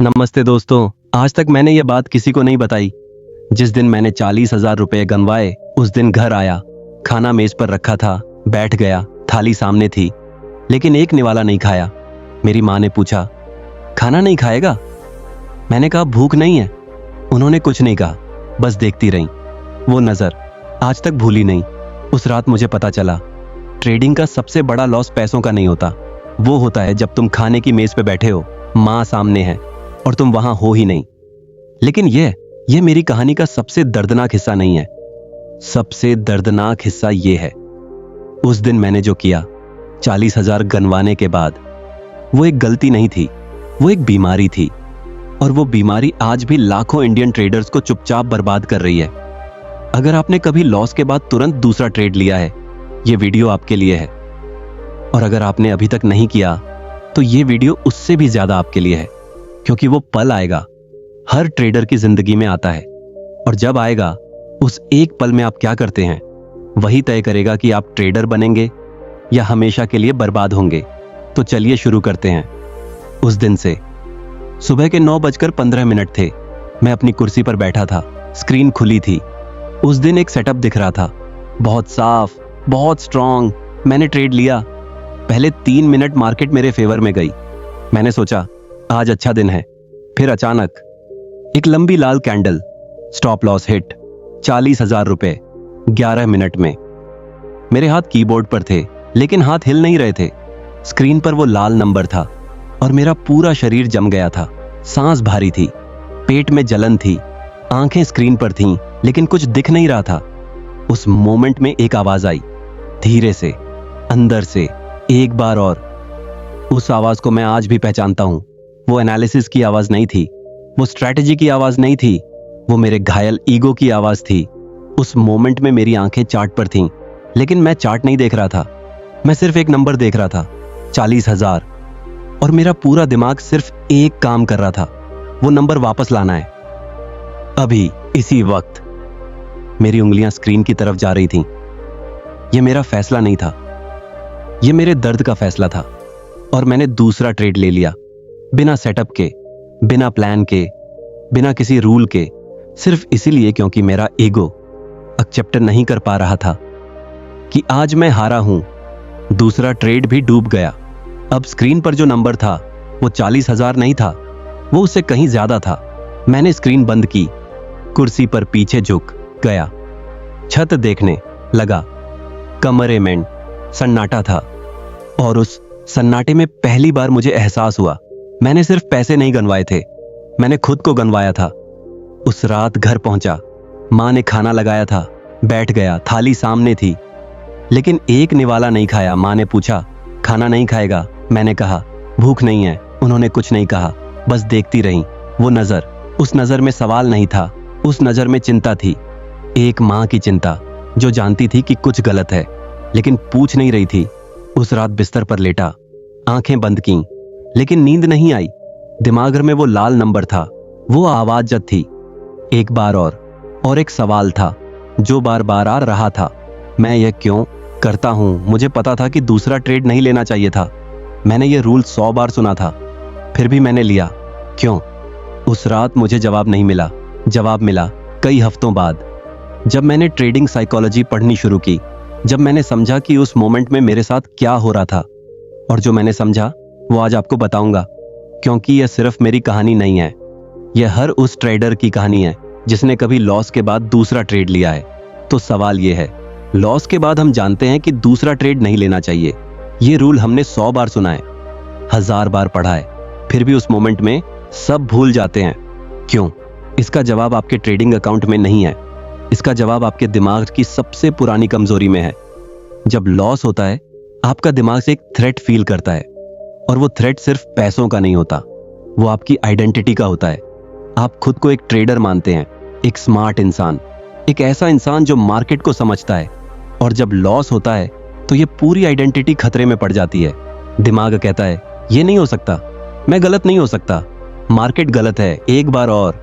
नमस्ते दोस्तों। आज तक मैंने ये बात किसी को नहीं बताई। जिस दिन मैंने 40,000 रुपए गंवाए उस दिन घर आया, खाना मेज पर रखा था, बैठ गया, थाली सामने थी, लेकिन एक निवाला नहीं खाया। मेरी माँ ने पूछा, खाना नहीं खाएगा? मैंने कहा, भूख नहीं है। उन्होंने कुछ नहीं कहा, बस देखती रहीं। वो नजर आज तक भूली नहीं। उस रात मुझे पता चला, ट्रेडिंग का सबसे बड़ा लॉस पैसों का नहीं होता, वो होता है जब तुम खाने की मेज पे बैठे हो, माँ सामने है और तुम वहां हो ही नहीं। लेकिन ये मेरी कहानी का सबसे दर्दनाक हिस्सा नहीं है। सबसे दर्दनाक हिस्सा ये है, उस दिन मैंने जो किया 40,000 गनवाने के बाद, वो एक गलती नहीं थी, वो एक बीमारी थी। और वो बीमारी आज भी लाखों इंडियन ट्रेडर्स को चुपचाप बर्बाद कर रही है। अगर आपने कभी लॉस के बाद तुरंत दूसरा ट्रेड लिया है, ये वीडियो आपके लिए है। और अगर आपने अभी तक नहीं किया, तो ये वीडियो उससे भी ज्यादा आपके लिए है, क्योंकि वो पल आएगा, हर ट्रेडर की जिंदगी में आता है। और जब आएगा, उस एक पल में आप क्या करते हैं, वही तय करेगा कि आप ट्रेडर बनेंगे या हमेशा के लिए बर्बाद होंगे। तो चलिए शुरू करते हैं। उस दिन से सुबह के 9:15 थे। मैं अपनी कुर्सी पर बैठा था, स्क्रीन खुली थी। उस दिन एक सेटअप दिख रहा था, बहुत साफ, बहुत स्ट्रांग। मैंने ट्रेड लिया। पहले 3 मिनट मार्केट मेरे फेवर में गई। मैंने सोचा आज अच्छा दिन है। फिर अचानक एक लंबी लाल कैंडल, स्टॉप लॉस हिट, 40,000 रुपए 11 मिनट में। मेरे हाथ कीबोर्ड पर थे, लेकिन हाथ हिल नहीं रहे थे। स्क्रीन पर वो लाल नंबर था और मेरा पूरा शरीर जम गया था। सांस भारी थी, पेट में जलन थी, आंखें स्क्रीन पर थीं, लेकिन कुछ दिख नहीं रहा था। उस मोमेंट में एक आवाज आई, धीरे से, अंदर से, एक बार और। उस आवाज को मैं आज भी पहचानता हूं। वो एनालिसिस की आवाज नहीं थी, वो स्ट्रैटेजी की आवाज नहीं थी, वो मेरे घायल ईगो की आवाज थी। उस मोमेंट में मेरी आंखें चार्ट पर थीं, लेकिन मैं चार्ट नहीं देख रहा था। मैं सिर्फ एक नंबर देख रहा था, 40,000। और मेरा पूरा दिमाग सिर्फ एक काम कर रहा था, वो नंबर वापस लाना है। अभी इसी वक्त मेरी उंगलियां स्क्रीन की तरफ जा रही थीं। यह मेरा फैसला नहीं था, यह मेरे दर्द का फैसला था। और मैंने दूसरा ट्रेड ले लिया, बिना सेटअप के, बिना प्लान के, बिना किसी रूल के, सिर्फ इसीलिए क्योंकि मेरा ईगो एक्सेप्ट नहीं कर पा रहा था कि आज मैं हारा हूं। दूसरा ट्रेड भी डूब गया। अब स्क्रीन पर जो नंबर था वो 40,000 नहीं था, वो उससे कहीं ज्यादा था। मैंने स्क्रीन बंद की, कुर्सी पर पीछे झुक गया, छत देखने लगा। कमरे में सन्नाटा था और उस सन्नाटे में पहली बार मुझे एहसास हुआ, मैंने सिर्फ पैसे नहीं गंवाए थे, मैंने खुद को गंवाया था। उस रात घर पहुंचा, मां ने खाना लगाया था, बैठ गया, थाली सामने थी, लेकिन एक निवाला नहीं खाया। मां ने पूछा, खाना नहीं खाएगा? मैंने कहा, भूख नहीं है। उन्होंने कुछ नहीं कहा, बस देखती रहीं। वो नजर, उस नजर में सवाल नहीं था, उस नजर में चिंता थी। एक मां की चिंता, जो जानती थी कि कुछ गलत है, लेकिन पूछ नहीं रही थी। उस रात बिस्तर पर लेटा, आंखें बंद की, लेकिन नींद नहीं आई। दिमाग में वो लाल नंबर था, वो आवाज जब थी, एक बार और एक सवाल था जो बार बार आ रहा था, मैं यह क्यों करता हूं? मुझे पता था कि दूसरा ट्रेड नहीं लेना चाहिए था। मैंने ये रूल 100 बार सुना था, फिर भी मैंने लिया, क्यों? उस रात मुझे जवाब नहीं मिला। जवाब मिला कई हफ्तों बाद, जब मैंने ट्रेडिंग साइकोलॉजी पढ़नी शुरू की, जब मैंने समझा कि उस मोमेंट में मेरे साथ क्या हो रहा था। और जो मैंने समझा वो आज आपको बताऊंगा, क्योंकि यह सिर्फ मेरी कहानी नहीं है, यह हर उस ट्रेडर की कहानी है जिसने कभी लॉस के बाद दूसरा ट्रेड लिया है। तो सवाल यह है, लॉस के बाद हम जानते हैं कि दूसरा ट्रेड नहीं लेना चाहिए। यह रूल हमने 100 बार सुना है, 1000 बार पढ़ा है, फिर भी उस मोमेंट में सब भूल जाते हैं। क्यों? इसका जवाब आपके ट्रेडिंग अकाउंट में नहीं है, इसका जवाब आपके दिमाग की सबसे पुरानी कमजोरी में है। जब लॉस होता है, आपका दिमाग से एक थ्रेट फील करता है, और वो थ्रेट सिर्फ पैसों का नहीं होता, वो आपकी आइडेंटिटी का होता है। आप खुद को एक ट्रेडर मानते हैं, एक स्मार्ट इंसान, एक ऐसा इंसान जो मार्केट को समझता है। और जब लॉस होता है तो ये पूरी आइडेंटिटी खतरे में पड़ जाती है। दिमाग कहता है, ये नहीं हो सकता, मैं गलत नहीं हो सकता, मार्केट गलत है, एक बार और।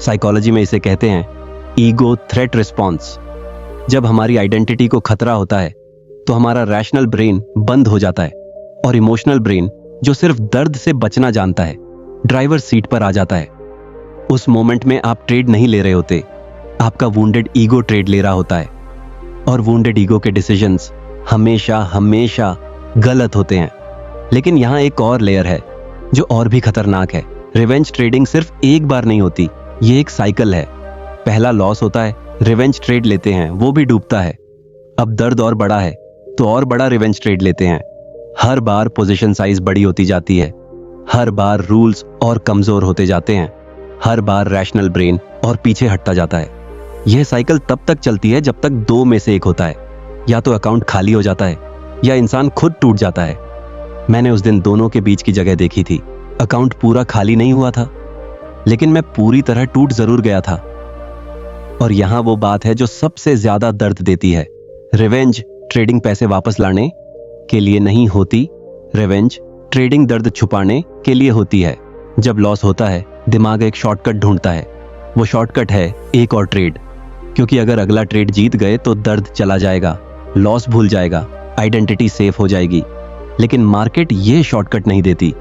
साइकोलॉजी में इसे कहते हैं ईगो थ्रेट रिस्पॉन्स। जब हमारी आइडेंटिटी को खतरा होता है तो हमारा रैशनल ब्रेन बंद हो जाता है और इमोशनल ब्रेन, जो सिर्फ दर्द से बचना जानता है, ड्राइवर सीट पर आ जाता है। उस मोमेंट में आप ट्रेड नहीं ले रहे होते, आपका वुंडेड ईगो ट्रेड ले रहा होता है। और वुंडेड ईगो के डिसीजंस हमेशा हमेशा गलत होते हैं। लेकिन यहाँ एक और लेयर है जो और भी खतरनाक है। रिवेंज ट्रेडिंग सिर्फ एक बार नहीं होती, ये एक साइकिल है। पहला लॉस होता है, रिवेंज ट्रेड लेते हैं, वो भी डूबता है। अब दर्द और बड़ा है तो और बड़ा रिवेंज ट्रेड लेते हैं। हर बार पोजीशन साइज बड़ी होती जाती है, हर बार रूल्स और कमजोर होते जाते हैं, हर बार रैशनल ब्रेन और पीछे हटता जाता है। यह साइकिल तब तक चलती है जब तक दो में से एक होता है, या तो अकाउंट खाली हो जाता है या इंसान खुद टूट जाता है। मैंने उस दिन दोनों के बीच की जगह देखी थी। अकाउंट पूरा खाली नहीं हुआ था, लेकिन मैं पूरी तरह टूट जरूर गया था। और यहां वो बात है जो सबसे ज्यादा दर्द देती है। रिवेंज ट्रेडिंग पैसे वापस लाने के लिए नहीं होती, रिवेंज ट्रेडिंग दर्द छुपाने के लिए होती है। जब लॉस होता है, दिमाग एक शॉर्टकट ढूंढता है। वो शॉर्टकट है एक और ट्रेड, क्योंकि अगर अगला ट्रेड जीत गए तो दर्द चला जाएगा, लॉस भूल जाएगा, आइडेंटिटी सेफ हो जाएगी। लेकिन मार्केट ये शॉर्टकट नहीं देती,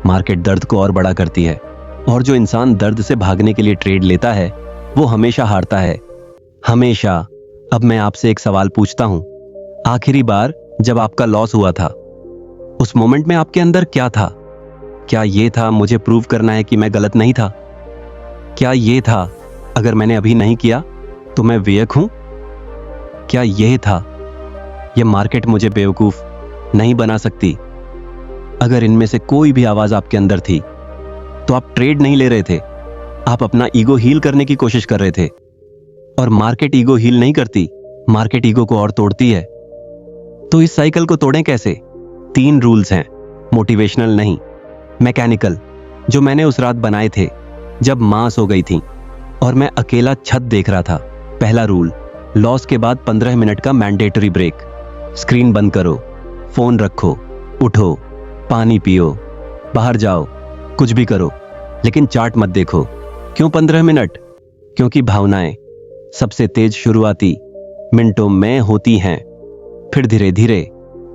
मार्केट दर्द को और बड़ा करती है। और जो इंसान दर्द से भागने के लिए ट्रेड लेता है वो हमेशा हारता है, हमेशा। अब मैं आपसे एक सवाल पूछता हूं, आखिरी बार जब आपका लॉस हुआ था, उस मोमेंट में आपके अंदर क्या था? क्या ये था मुझे प्रूव करना है कि मैं गलत नहीं था? क्या ये था अगर मैंने अभी नहीं किया तो मैं बेवकूफ हूं? क्या यह था ये मार्केट मुझे बेवकूफ नहीं बना सकती? अगर इनमें से कोई भी आवाज आपके अंदर थी तो आप ट्रेड नहीं ले रहे थे, आप अपना ईगो हील करने की कोशिश कर रहे थे। और मार्केट ईगो हील नहीं करती, मार्केट ईगो को और तोड़ती है। तो इस साइकिल को तोड़ें कैसे? 3 रूल्स हैं, मोटिवेशनल नहीं, मैकेनिकल, जो मैंने उस रात बनाए थे जब मां सो गई थी और मैं अकेला छत देख रहा था। पहला रूल, लॉस के बाद 15 मिनट का मैंडेटरी ब्रेक। स्क्रीन बंद करो, फोन रखो, उठो, पानी पियो, बाहर जाओ, कुछ भी करो, लेकिन चार्ट मत देखो। क्यों 15 मिनट? क्योंकि भावनाएं सबसे तेज शुरुआती मिनटों में होती हैं, फिर धीरे धीरे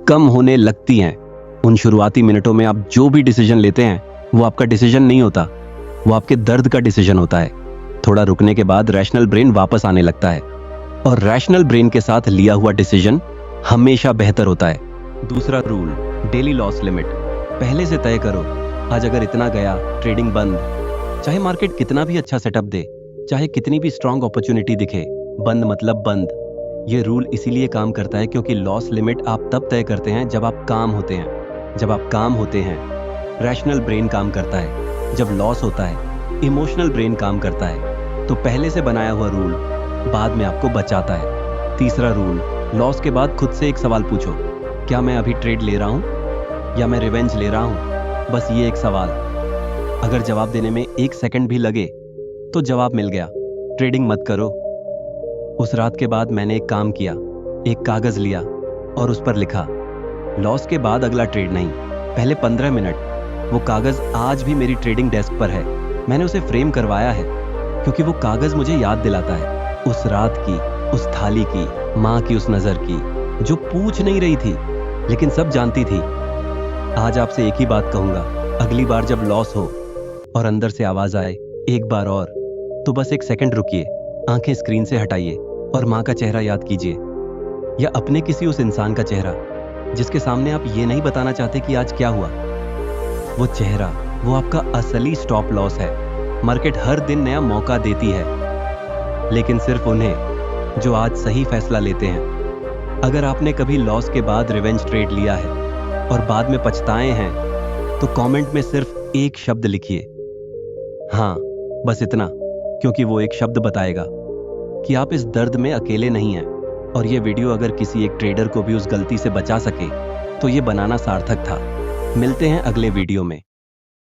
कम होने लगती हैं। उन शुरुआती मिनटों में आप जो भी डिसीजन लेते हैं वो आपका डिसीजन नहीं होता, वो आपके दर्द का डिसीजन होता है। थोड़ा रुकने के बाद रैशनल ब्रेन वापस आने लगता है और रैशनल ब्रेन के साथ लिया हुआ डिसीजन हमेशा बेहतर होता है। दूसरा रूल, डेली लॉस लिमिट। पहले से तय करो, आज अगर इतना गया ट्रेडिंग बंद। चाहे मार्केट कितना भी अच्छा सेटअप दे, चाहे कितनी भी स्ट्रांग अपॉर्चुनिटी दिखे, बंद मतलब बंद। ये रूल इसीलिए काम करता है क्योंकि लॉस लिमिट आप तब तय करते हैं जब आप काम होते हैं। जब आप काम होते हैं, रैशनल ब्रेन काम करता है। जब लॉस होता है, इमोशनल ब्रेन काम करता है। तो पहले से बनाया हुआ रूल बाद में आपको बचाता है। तीसरा रूल, लॉस के बाद खुद से एक सवाल पूछो, क्या मैं अभी ट्रेड ले रहा हूं या मैं रिवेंज ले रहा हूं? बस ये एक सवाल। अगर जवाब देने में 1 सेकंड भी लगे तो जवाब मिल गया, ट्रेडिंग मत करो। उस रात के बाद मैंने एक काम किया, एक कागज लिया और उस पर लिखा, लॉस के बाद अगला ट्रेड नहीं, पहले 15 मिनट। वो कागज आज भी मेरी ट्रेडिंग डेस्क पर है। मैंने उसे फ्रेम करवाया है क्योंकि वो कागज मुझे याद दिलाता है उस रात की, उस थाली की, माँ की उस नजर की, जो पूछ नहीं रही थी लेकिन सब जानती थी। आज आपसे एक ही बात कहूंगा, अगली बार जब लॉस हो और अंदर से आवाज आए एक बार और, तो बस 1 सेकंड रुकिए, आंखें स्क्रीन से हटाइए और माँ का चेहरा याद कीजिए, या अपने किसी उस इंसान का चेहरा जिसके सामने आप ये नहीं बताना चाहते कि आज क्या हुआ। वो चेहरा, वो आपका असली स्टॉप लॉस है। मार्केट हर दिन नया मौका देती है, लेकिन सिर्फ उन्हें जो आज सही फैसला लेते हैं। अगर आपने कभी लॉस के बाद रिवेंज ट्रेड लिया है और बाद में पछताए हैं, तो कमेंट में सिर्फ एक शब्द लिखिए, हाँ, बस इतना, क्योंकि वो एक शब्द बताएगा कि आप इस दर्द में अकेले नहीं हैं। और ये वीडियो अगर किसी एक ट्रेडर को भी उस गलती से बचा सके तो ये बनाना सार्थक था। मिलते हैं अगले वीडियो में।